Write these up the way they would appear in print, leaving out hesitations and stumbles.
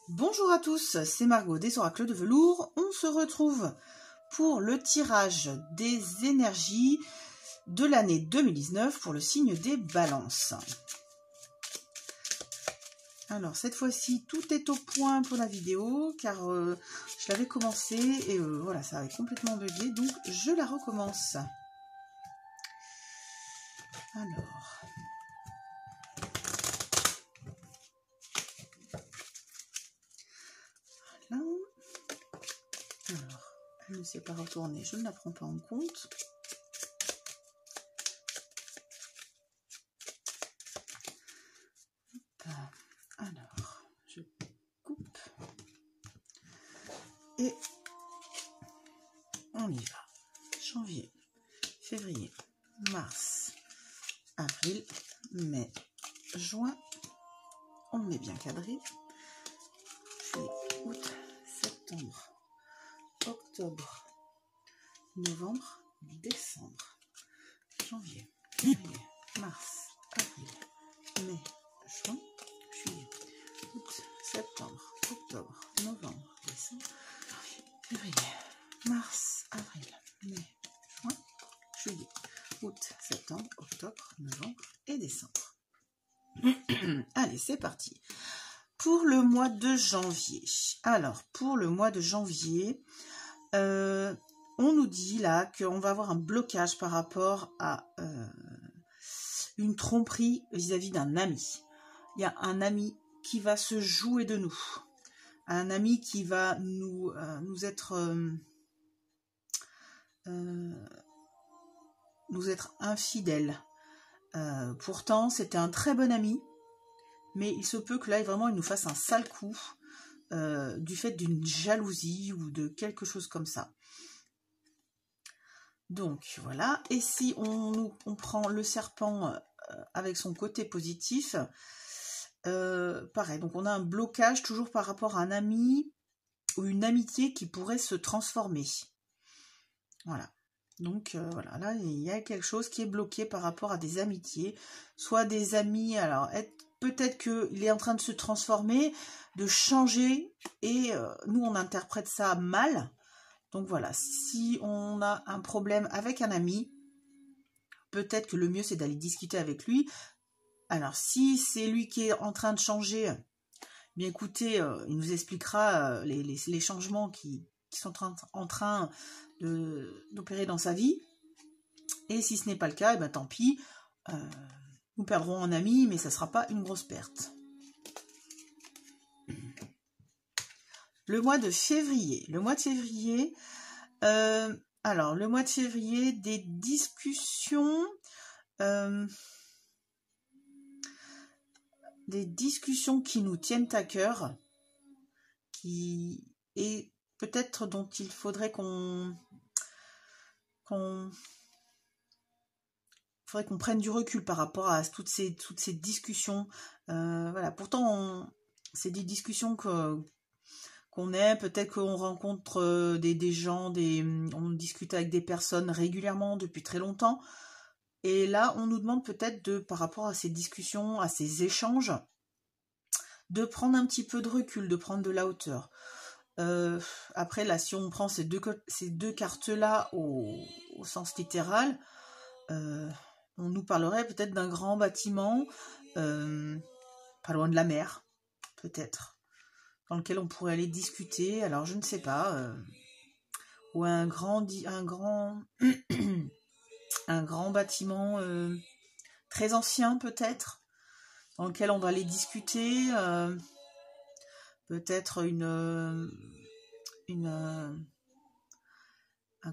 Bonjour à tous, c'est Margot des Oracles de Velours. On se retrouve pour le tirage des énergies de l'année 2019 pour le signe des balances. Alors cette fois-ci, tout est au point pour la vidéo car je l'avais commencé et voilà, ça avait complètement bugué, donc je la recommence. Alors... voilà. Alors, elle ne s'est pas retournée, je ne la prends pas en compte. Alors, je coupe et on y va. Janvier, février, mars, avril, mai, juin. On est bien cadré. Juillet, août, septembre, octobre, novembre, décembre, janvier, février, mars, avril, mai, juin, juillet, août, septembre, octobre, novembre, décembre, janvier, février, mars, avril, mai, juin, juillet, août, septembre, octobre, novembre et décembre. Allez, c'est parti. Pour le mois de janvier. Alors, pour le mois de janvier, on nous dit là qu'on va avoir un blocage par rapport à une tromperie vis-à-vis d'un ami. Il y a un ami qui va se jouer de nous. Un ami qui va nous être infidèle. Pourtant, c'était un très bon ami. Mais il se peut que là, vraiment, il nous fasse un sale coup du fait d'une jalousie ou de quelque chose comme ça. Donc, voilà. Et si on prend le serpent avec son côté positif, pareil. Donc, on a un blocage toujours par rapport à un ami ou une amitié qui pourrait se transformer. Voilà. Donc, voilà. Là, il y a quelque chose qui est bloqué par rapport à des amitiés. Soit des amis, alors, peut-être qu'il est en train de se transformer, de changer, et nous, on interprète ça mal. Donc voilà, si on a un problème avec un ami, peut-être que le mieux, c'est d'aller discuter avec lui. Alors, si c'est lui qui est en train de changer, bien écoutez, il nous expliquera les changements qui sont en train d'opérer dans sa vie. Et si ce n'est pas le cas, et ben tant pis. Nous perdrons un ami, mais ça ne sera pas une grosse perte. Le mois de février. Le mois de février, alors, le mois de février, des discussions qui nous tiennent à cœur, et peut-être dont il faudrait qu'on prenne du recul par rapport à toutes ces discussions. Voilà. Pourtant, c'est des discussions qu'on aime. Peut-être qu'on rencontre des gens, on discute avec des personnes régulièrement depuis très longtemps. Et là, on nous demande peut-être par rapport à ces discussions, à ces échanges, de prendre un petit peu de recul, de prendre de la hauteur. Après, là, si on prend ces deux cartes-là au sens littéral, on nous parlerait peut-être d'un grand bâtiment, pas loin de la mer, peut-être, dans lequel on pourrait aller discuter. Alors, je ne sais pas, ou un grand bâtiment très ancien, peut-être, dans lequel on va aller discuter, peut-être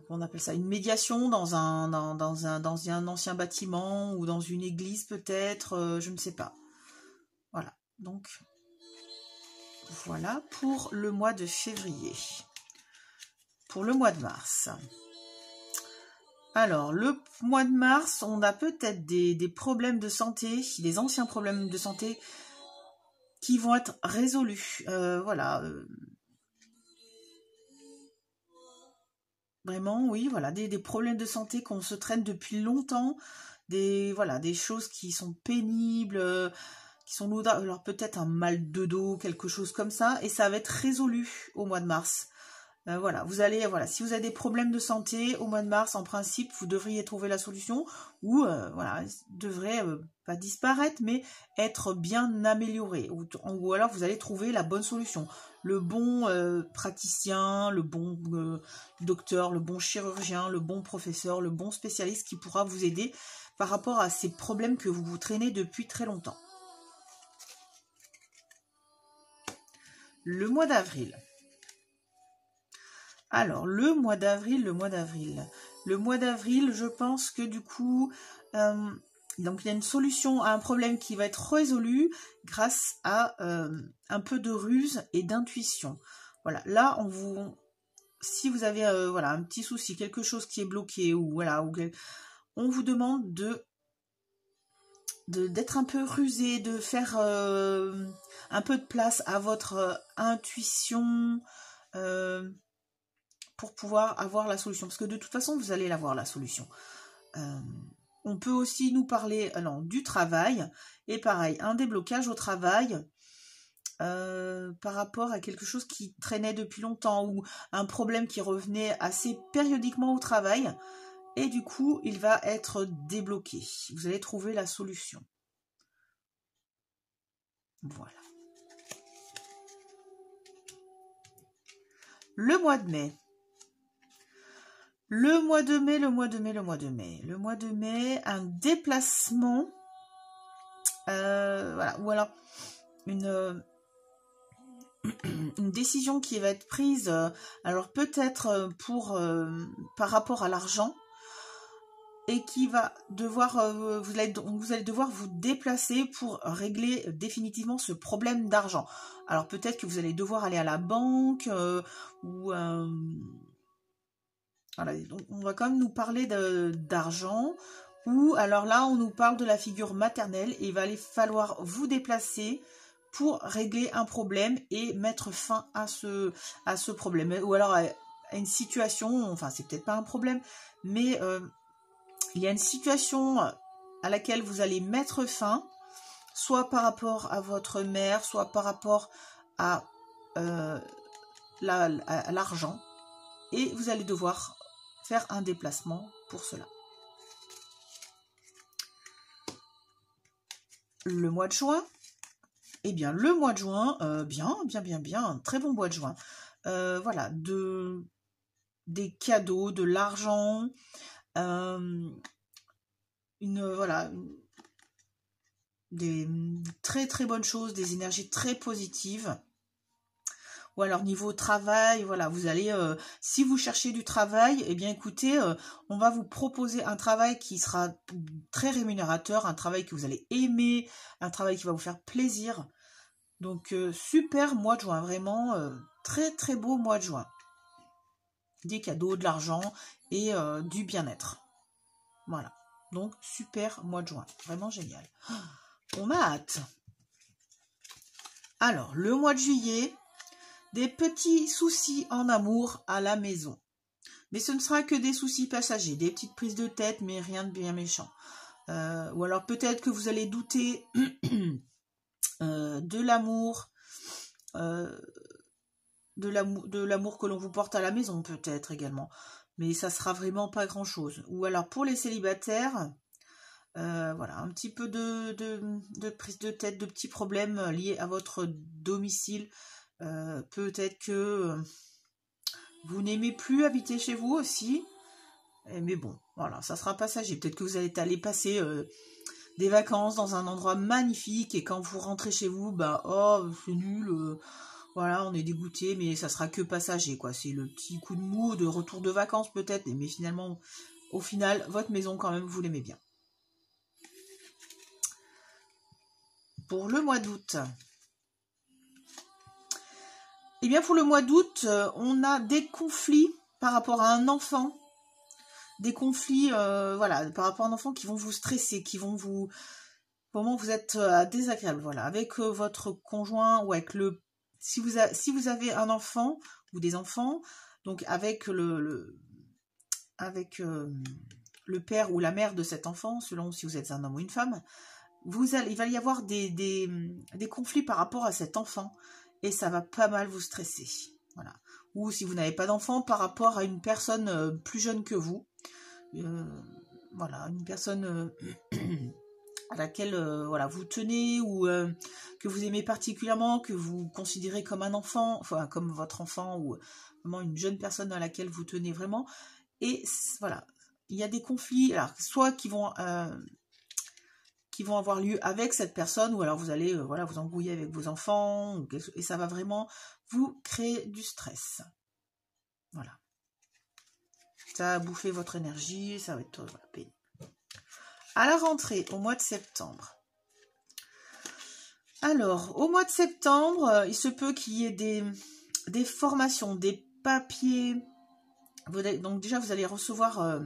qu'on appelle ça, une médiation dans un ancien bâtiment ou dans une église peut-être, je ne sais pas. Voilà, donc voilà pour le mois de février. Pour le mois de mars. Alors, le mois de mars, on a peut-être des problèmes de santé, des anciens problèmes de santé qui vont être résolus. Voilà. Vraiment, oui, voilà, des problèmes de santé qu'on se traîne depuis longtemps, des choses qui sont pénibles, qui sont lourdes, alors peut-être un mal de dos, quelque chose comme ça, et ça va être résolu au mois de mars. Voilà, vous allez, voilà, si vous avez des problèmes de santé au mois de mars, en principe, vous devriez trouver la solution, ou voilà, devrait pas disparaître, mais être bien amélioré, ou alors vous allez trouver la bonne solution, le bon praticien, le bon docteur, le bon chirurgien, le bon professeur, le bon spécialiste qui pourra vous aider par rapport à ces problèmes que vous traînez depuis très longtemps. Le mois d'avril. Alors, le mois d'avril, je pense que du coup, donc il y a une solution à un problème qui va être résolu grâce à un peu de ruse et d'intuition. Voilà, là, si vous avez voilà, un petit souci, quelque chose qui est bloqué, ou voilà, on vous demande d'être un peu rusé, de faire un peu de place à votre intuition, pour pouvoir avoir la solution. Parce que de toute façon, vous allez l'avoir, la solution. On peut aussi nous parler du travail. Et pareil, un déblocage au travail par rapport à quelque chose qui traînait depuis longtemps ou un problème qui revenait assez périodiquement au travail. Et du coup, il va être débloqué. Vous allez trouver la solution. Voilà. Le mois de mai. Le mois de mai, un déplacement, voilà, ou alors une décision qui va être prise, alors peut-être par rapport à l'argent, et qui va devoir, vous allez devoir vous déplacer pour régler définitivement ce problème d'argent. Alors peut-être que vous allez devoir aller à la banque, ou... Voilà, donc on va quand même nous parler d'argent, ou alors là on nous parle de la figure maternelle et il va aller falloir vous déplacer pour régler un problème et mettre fin à ce problème, ou alors à une situation, enfin c'est peut-être pas un problème, mais il y a une situation à laquelle vous allez mettre fin, soit par rapport à votre mère, soit par rapport à l'argent, et vous allez devoir faire un déplacement pour cela. Le mois de juin, eh bien le mois de juin, bien, un très bon mois de juin. Voilà, des cadeaux, de l'argent, des très très bonnes choses, des énergies très positives. Ou alors niveau travail, voilà, vous allez, si vous cherchez du travail, eh bien écoutez, on va vous proposer un travail qui sera très rémunérateur, un travail que vous allez aimer, un travail qui va vous faire plaisir. Donc super mois de juin, vraiment très très beau mois de juin. Des cadeaux, de l'argent et du bien-être. Voilà, donc super mois de juin, vraiment génial. On a hâte. Alors, le mois de juillet... Des petits soucis en amour à la maison. Mais ce ne sera que des soucis passagers, des petites prises de tête, mais rien de bien méchant. Ou alors peut-être que vous allez douter de l'amour, de l'amour que l'on vous porte à la maison, peut-être également. Mais ça sera vraiment pas grand-chose. Ou alors pour les célibataires, voilà, un petit peu de prise de tête, de petits problèmes liés à votre domicile. Peut-être que vous n'aimez plus habiter chez vous aussi, mais bon, voilà, ça sera passager. Peut-être que vous allez aller passer des vacances dans un endroit magnifique et quand vous rentrez chez vous, bah oh c'est nul, voilà, on est dégoûté, mais ça sera que passager, quoi. C'est le petit coup de mou de retour de vacances peut-être, mais finalement, au final, votre maison quand même, vous l'aimez bien. Pour le mois d'août. Eh bien, pour le mois d'août, on a des conflits par rapport à un enfant. Des conflits, voilà, par rapport à un enfant qui vont vous stresser, qui vont vous... Vraiment, vous êtes désagréable, voilà. Avec votre conjoint ou avec le... Si vous avez un enfant ou des enfants, donc avec le père ou la mère de cet enfant, selon si vous êtes un homme ou une femme, il va y avoir des conflits par rapport à cet enfant et ça va pas mal vous stresser. Voilà. Ou si vous n'avez pas d'enfant, par rapport à une personne plus jeune que vous. Voilà, une personne à laquelle voilà, vous tenez ou que vous aimez particulièrement, que vous considérez comme un enfant, enfin comme votre enfant ou vraiment une jeune personne à laquelle vous tenez vraiment. Et voilà, il y a des conflits, alors soit qui vont avoir lieu avec cette personne, ou alors vous allez voilà, vous embrouiller avec vos enfants, et ça va vraiment vous créer du stress. Voilà. Ça va bouffer votre énergie, ça va être voilà, pénible. À la rentrée, au mois de septembre. Alors, au mois de septembre, il se peut qu'il y ait des formations, des papiers. Donc déjà, vous allez recevoir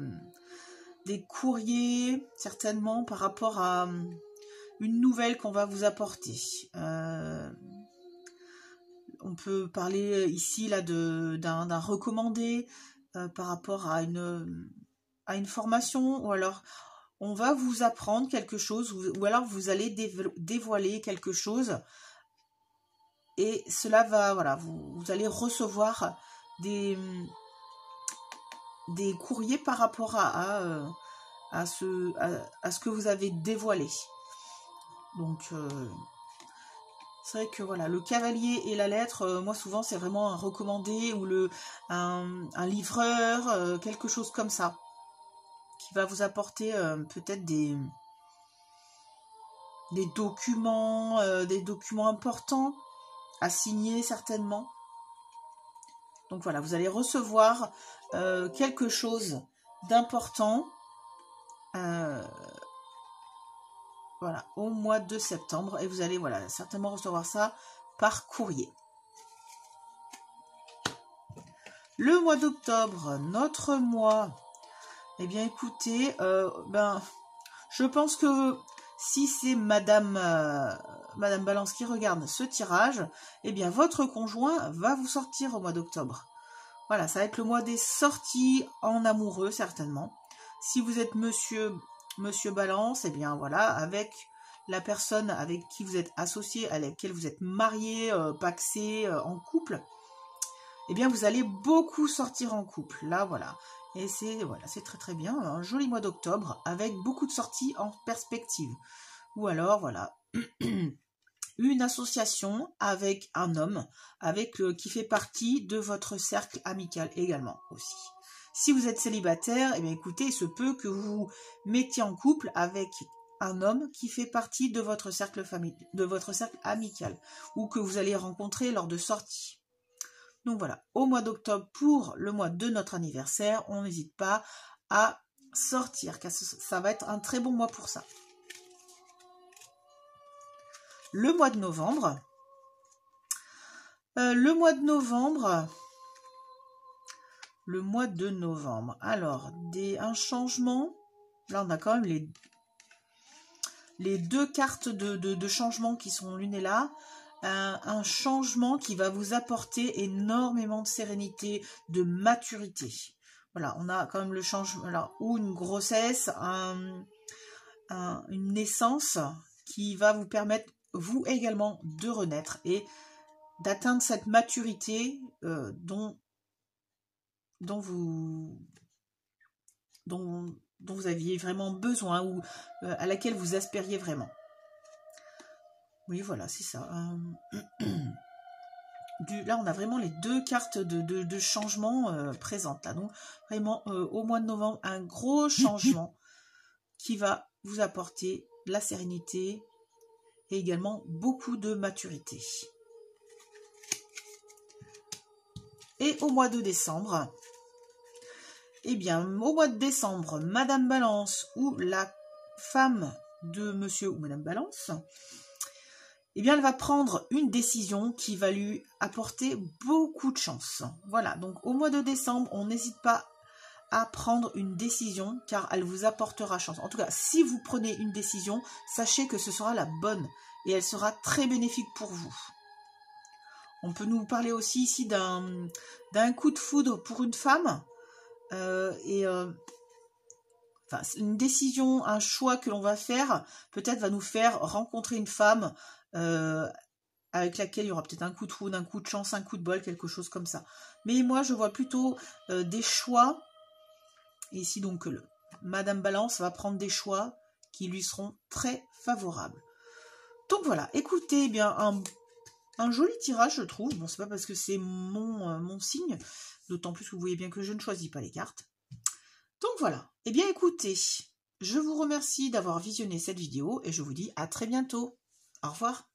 des courriers, certainement, par rapport à une nouvelle qu'on va vous apporter. On peut parler ici là d'un recommandé par rapport à une formation, ou alors on va vous apprendre quelque chose, ou alors vous allez dévoiler quelque chose, et cela va, voilà, vous allez recevoir des courriers par rapport à ce que vous avez dévoilé. Donc c'est vrai que voilà, le cavalier et la lettre, moi souvent c'est vraiment un recommandé, ou un livreur, quelque chose comme ça, qui va vous apporter peut-être des documents importants à signer certainement. Donc voilà, vous allez recevoir quelque chose d'important voilà, au mois de septembre, et vous allez voilà, certainement recevoir ça par courrier. Le mois d'octobre, notre mois, eh bien écoutez, je pense que si c'est Madame Balance qui regarde ce tirage, eh bien votre conjoint va vous sortir au mois d'octobre. Voilà, ça va être le mois des sorties en amoureux certainement. Si vous êtes Monsieur Balance, eh bien voilà, avec la personne avec qui vous êtes associé, avec laquelle vous êtes marié, pacsé, en couple, eh bien vous allez beaucoup sortir en couple. Là voilà. Et c'est très très bien, un joli mois d'octobre avec beaucoup de sorties en perspective. Ou alors voilà, une association avec un homme qui fait partie de votre cercle amical également aussi. Si vous êtes célibataire, eh bien écoutez, il se peut que vous vous mettiez en couple avec un homme qui fait partie de votre cercle amical, ou que vous allez rencontrer lors de sorties. Donc voilà, au mois d'octobre, pour le mois de notre anniversaire, on n'hésite pas à sortir, car ça va être un très bon mois pour ça. Le mois de novembre. Alors, un changement. Là, on a quand même les deux cartes de changement qui sont l'une et là. Un changement qui va vous apporter énormément de sérénité, de maturité. Voilà, on a quand même le changement, alors, ou une grossesse, une naissance qui va vous permettre, vous également, de renaître et d'atteindre cette maturité dont vous aviez vraiment besoin, ou à laquelle vous aspiriez vraiment. Oui, voilà, c'est ça. Là, on a vraiment les deux cartes de changement présentes. Là. Donc, vraiment, au mois de novembre, un gros changement qui va vous apporter de la sérénité et également beaucoup de maturité. Et au mois de décembre, eh bien, au mois de décembre, Madame Balance ou la femme de Monsieur ou Madame Balance, eh bien, elle va prendre une décision qui va lui apporter beaucoup de chance. Voilà, donc au mois de décembre, on n'hésite pas à prendre une décision, car elle vous apportera chance. En tout cas, si vous prenez une décision, sachez que ce sera la bonne, et elle sera très bénéfique pour vous. On peut nous parler aussi ici d'un coup de foudre pour une femme, enfin, une décision, un choix que l'on va faire, peut-être va nous faire rencontrer une femme avec laquelle il y aura peut-être un coup de foudre, un coup de chance, un coup de bol, quelque chose comme ça. Mais moi, je vois plutôt des choix. Et ici, donc, Madame Balance va prendre des choix qui lui seront très favorables. Donc voilà, écoutez, eh bien, un joli tirage, je trouve. Bon, c'est pas parce que c'est mon signe, d'autant plus que vous voyez bien que je ne choisis pas les cartes. Donc voilà, eh bien écoutez, je vous remercie d'avoir visionné cette vidéo et je vous dis à très bientôt. Au revoir.